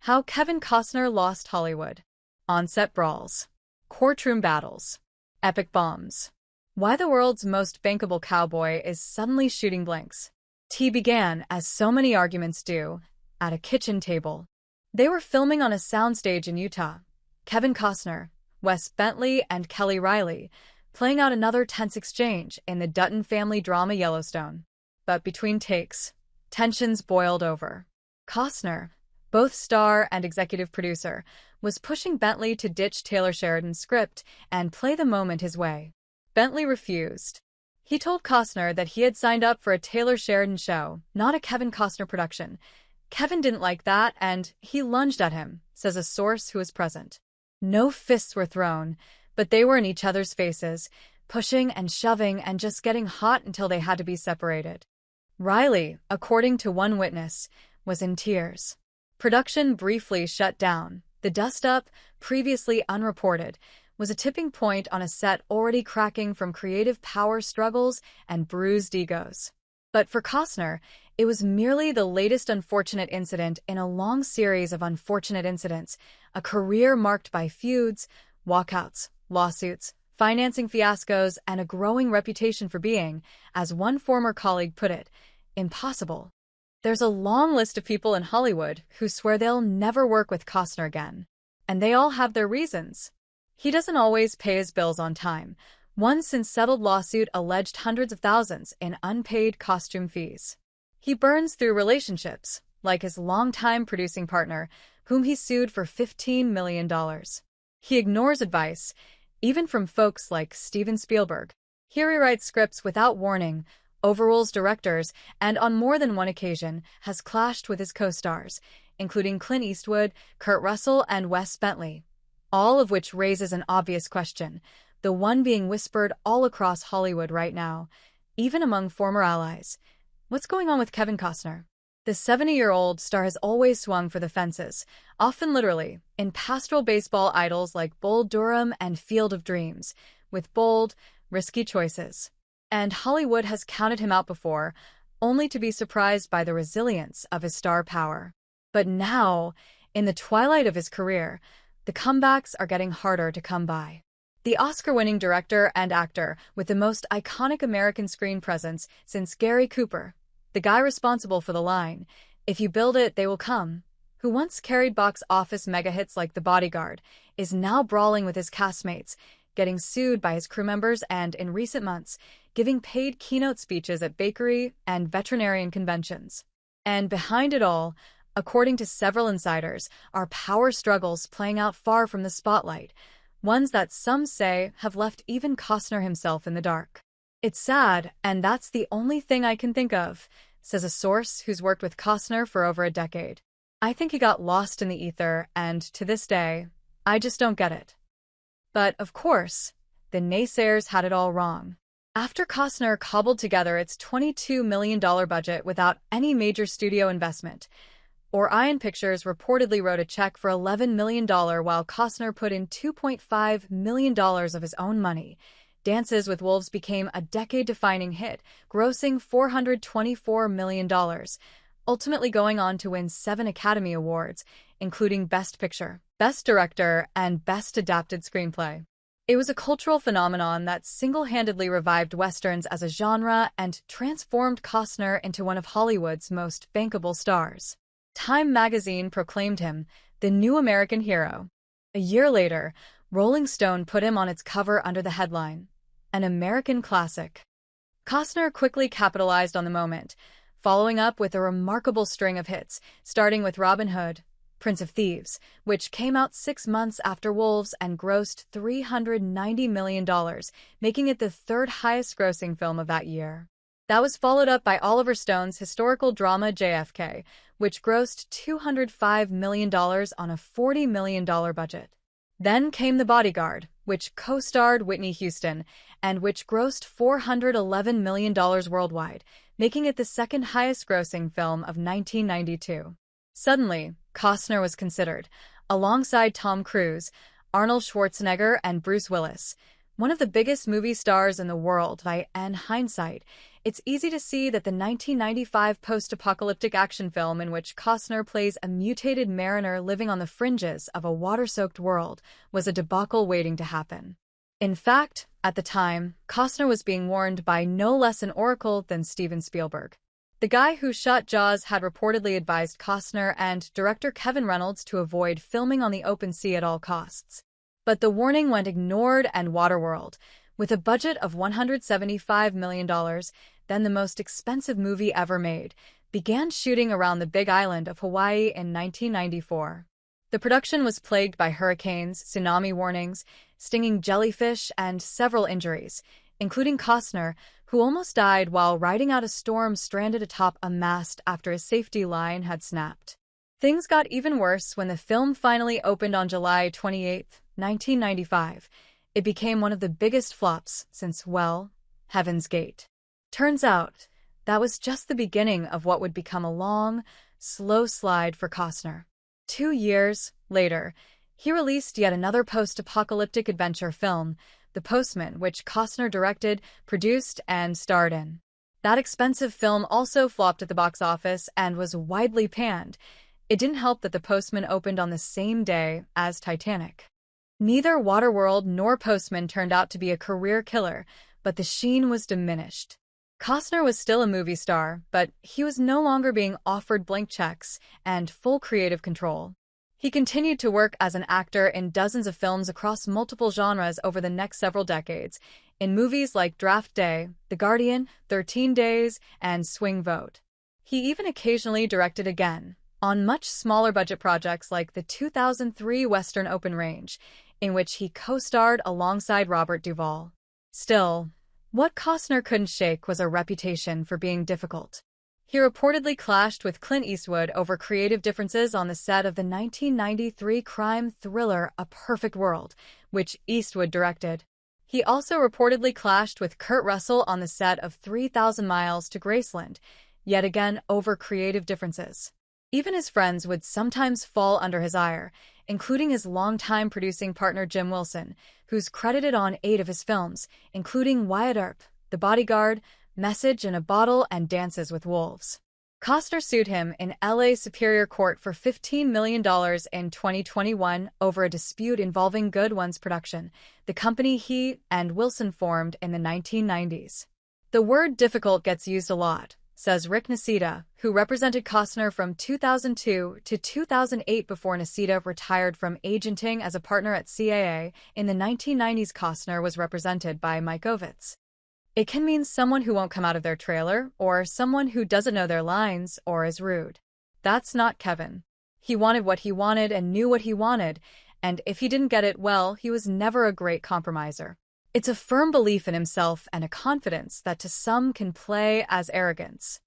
How Kevin Costner Lost Hollywood. On-set brawls. Courtroom battles. Epic bombs. Why the world's most bankable cowboy is suddenly shooting blanks. Tea began, as so many arguments do, at a kitchen table. They were filming on a soundstage in Utah. Kevin Costner, Wes Bentley, and Kelly Riley playing out another tense exchange in the Dutton family drama Yellowstone. But between takes, tensions boiled over. Costner, both star and executive producer, was pushing Bentley to ditch Taylor Sheridan's script and play the moment his way. Bentley refused. He told Costner that he had signed up for a Taylor Sheridan show, not a Kevin Costner production. Kevin didn't like that, and he lunged at him, says a source who was present. No fists were thrown, but they were in each other's faces, pushing and shoving and just getting hot until they had to be separated. Riley, according to one witness, was in tears. Production briefly shut down. The dust-up, previously unreported, was a tipping point on a set already cracking from creative power struggles and bruised egos. But for Costner, it was merely the latest unfortunate incident in a long series of unfortunate incidents, a career marked by feuds, walkouts, lawsuits, financing fiascos, and a growing reputation for being, as one former colleague put it, impossible. There's a long list of people in Hollywood who swear they'll never work with Costner again. And they all have their reasons. He doesn't always pay his bills on time. One since-settled lawsuit alleged hundreds of thousands in unpaid costume fees. He burns through relationships, like his longtime producing partner, whom he sued for $15 million. He ignores advice, even from folks like Steven Spielberg. Here he writes scripts without warning, overrules directors, and on more than one occasion has clashed with his co-stars, including Clint Eastwood, Kurt Russell, and Wes Bentley. All of which raises an obvious question, the one being whispered all across Hollywood right now, even among former allies. What's going on with Kevin Costner? The 70-year-old star has always swung for the fences, often literally, in pastoral baseball idols like Bull Durham and Field of Dreams, with bold, risky choices. And Hollywood has counted him out before, only to be surprised by the resilience of his star power. But now, in the twilight of his career, the comebacks are getting harder to come by. The Oscar-winning director and actor with the most iconic American screen presence since Gary Cooper, the guy responsible for the line, "If you build it, they will come," who once carried box office mega-hits like The Bodyguard, is now brawling with his castmates, getting sued by his crew members and, in recent months, giving paid keynote speeches at bakery and veterinarian conventions. And behind it all, according to several insiders, are power struggles playing out far from the spotlight, ones that some say have left even Costner himself in the dark. It's sad, and that's the only thing I can think of, says a source who's worked with Costner for over a decade. I think he got lost in the ether, and to this day, I just don't get it. But, of course, the naysayers had it all wrong. After Costner cobbled together its $22 million budget without any major studio investment, Orion Pictures reportedly wrote a check for $11 million while Costner put in $2.5 million of his own money. Dances with Wolves became a decade-defining hit, grossing $424 million, ultimately going on to win 7 Academy Awards, including Best Picture, Best Director, and Best Adapted Screenplay. It was a cultural phenomenon that single-handedly revived Westerns as a genre and transformed Costner into one of Hollywood's most bankable stars. Time magazine proclaimed him the new American hero. A year later, Rolling Stone put him on its cover under the headline, "An American Classic." Costner quickly capitalized on the moment, following up with a remarkable string of hits, starting with Robin Hood, Prince of Thieves, which came out 6 months after Wolves and grossed $390 million, making it the third highest-grossing film of that year. That was followed up by Oliver Stone's historical drama JFK, which grossed $205 million on a $40 million budget. Then came The Bodyguard, which co-starred Whitney Houston, and which grossed $411 million worldwide, making it the second highest-grossing film of 1992. Suddenly, Costner was considered, alongside Tom Cruise, Arnold Schwarzenegger, and Bruce Willis, one of the biggest movie stars in the world. In hindsight, It's easy to see that the 1995 post-apocalyptic action film in which Costner plays a mutated mariner living on the fringes of a water-soaked world was a debacle waiting to happen. In fact, at the time, Costner was being warned by no less an oracle than Steven Spielberg. The guy who shot Jaws had reportedly advised Costner and director Kevin Reynolds to avoid filming on the open sea at all costs. But the warning went ignored, and Waterworld, with a budget of $175 million, then the most expensive movie ever made, began shooting around the Big Island of Hawaii in 1994. The production was plagued by hurricanes, tsunami warnings, stinging jellyfish, and several injuries, including Costner, who almost died while riding out a storm stranded atop a mast after a safety line had snapped. Things got even worse when the film finally opened on July 28, 1995. It became one of the biggest flops since, well, Heaven's Gate. Turns out, that was just the beginning of what would become a long, slow slide for Costner. 2 years later, he released yet another post-apocalyptic adventure film, The Postman, which Costner directed, produced, and starred in. That expensive film also flopped at the box office and was widely panned. It didn't help that The Postman opened on the same day as Titanic. Neither Waterworld nor Postman turned out to be a career killer, but the sheen was diminished. Costner was still a movie star, but he was no longer being offered blank checks and full creative control. He continued to work as an actor in dozens of films across multiple genres over the next several decades, in movies like Draft Day, The Guardian, 13 Days, and Swing Vote. He even occasionally directed again, on much smaller budget projects like the 2003 Western Open Range, in which he co-starred alongside Robert Duvall. Still, what Costner couldn't shake was a reputation for being difficult. He reportedly clashed with Clint Eastwood over creative differences on the set of the 1993 crime thriller A Perfect World, which Eastwood directed. He also reportedly clashed with Kurt Russell on the set of 3,000 Miles to Graceland, yet again over creative differences. Even his friends would sometimes fall under his ire, including his longtime producing partner Jim Wilson, who's credited on 8 of his films, including Wyatt Earp, The Bodyguard, Message in a Bottle, and Dances with Wolves. Costner sued him in LA's Superior Court for $15 million in 2021 over a dispute involving Good One's production, the company he and Wilson formed in the 1990s. The word difficult gets used a lot, says Rick Nacita, who represented Costner from 2002 to 2008 before Nacita retired from agenting as a partner at CAA. In the 1990s, Costner was represented by Mike Ovitz. It can mean someone who won't come out of their trailer, or someone who doesn't know their lines or is rude. That's not Kevin. He wanted what he wanted and knew what he wanted, and if he didn't get it, well, he was never a great compromiser. It's a firm belief in himself and a confidence that to some can play as arrogance.